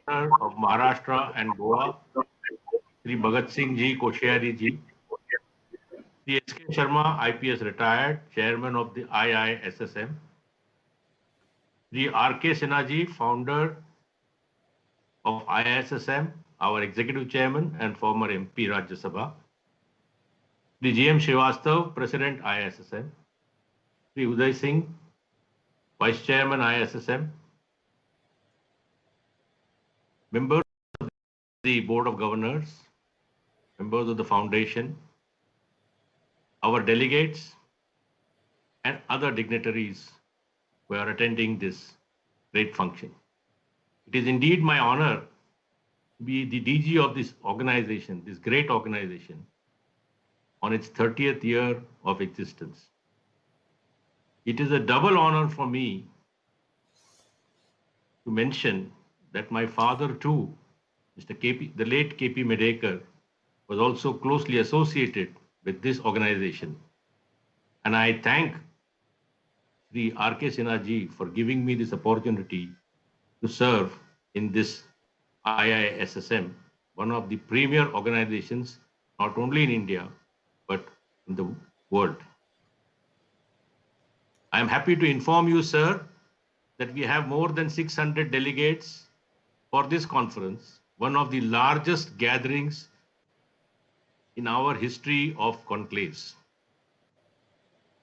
of Maharashtra and Goa, Sri Bhagat Singh Ji Koshyari Ji, Sri S.K. Sharma, IPS retired, Chairman of the IISSM, Sri R.K. Sinha Ji, founder of IISSM, our Executive Chairman and former MP Rajya Sabha, Sri G.M. Srivastav, President IISSM, Sri Uday Singh, Vice Chairman IISSM, members of the Board of Governors, members of the Foundation, our delegates, and other dignitaries who are attending this great function. It is indeed my honor to be the DG of this organization, this great organization, on its 30th year of existence. It is a double honor for me to mention that my father too, the late KP Medekar, was also closely associated with this organization. And I thank Sri R.K. Sinha Ji for giving me this opportunity to serve in this IISSM, one of the premier organizations, not only in India, but in the world. I am happy to inform you, sir, that we have more than 600 delegates for this conference, one of the largest gatherings in our history of conclaves.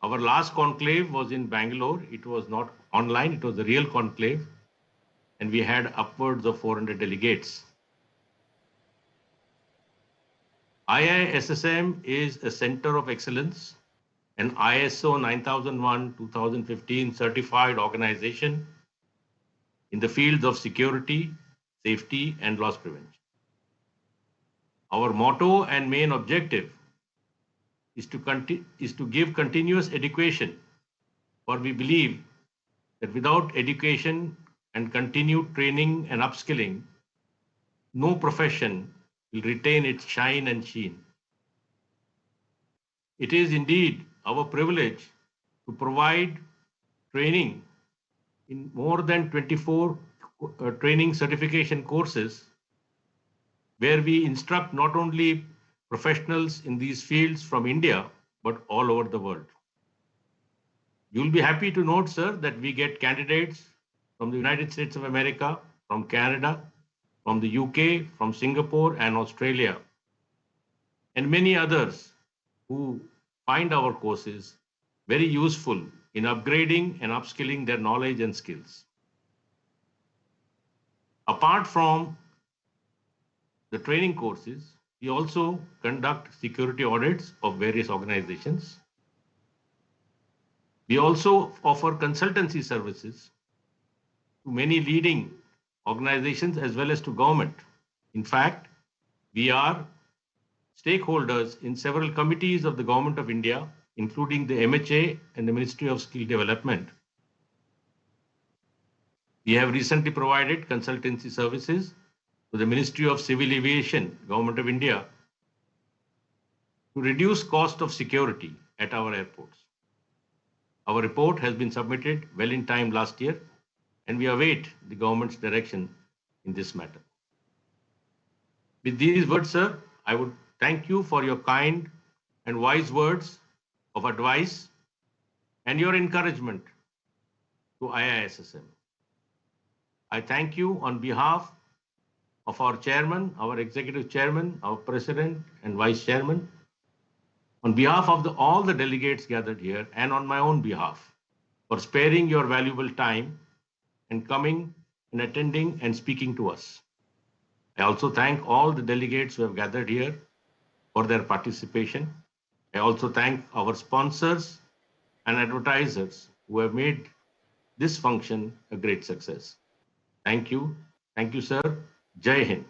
Our last conclave was in Bangalore. It was not online, it was a real conclave, and we had upwards of 400 delegates. IISSM is a center of excellence, an ISO 9001-2015 certified organization in the fields of security, safety, and loss prevention. Our motto and main objective is to give continuous education, for we believe that without education and continued training and upskilling, no profession will retain its shine and sheen. It is indeed our privilege to provide training in more than 24 training certification courses, where we instruct not only professionals in these fields from India, but all over the world. You'll be happy to note, sir, that we get candidates from the United States of America, from Canada, from the UK, from Singapore and Australia, and many others who find our courses very useful in upgrading and upskilling their knowledge and skills. Apart from the training courses, we also conduct security audits of various organizations. We also offer consultancy services to many leading organizations as well as to government. In fact, we are stakeholders in several committees of the Government of India, including the MHA and the Ministry of Skill Development. We have recently provided consultancy services to the Ministry of Civil Aviation, Government of India, to reduce cost of security at our airports. Our report has been submitted well in time last year, and we await the government's direction in this matter. With these words, sir, I would thank you for your kind and wise words of advice and your encouragement to IISSM. I thank you on behalf of our chairman, our executive chairman, our president and vice chairman, on behalf of all the delegates gathered here, and on my own behalf, for sparing your valuable time and coming and attending and speaking to us. I also thank all the delegates who have gathered here for their participation. I also thank our sponsors and advertisers who have made this function a great success. Thank you. Thank you, sir. Jai Hind.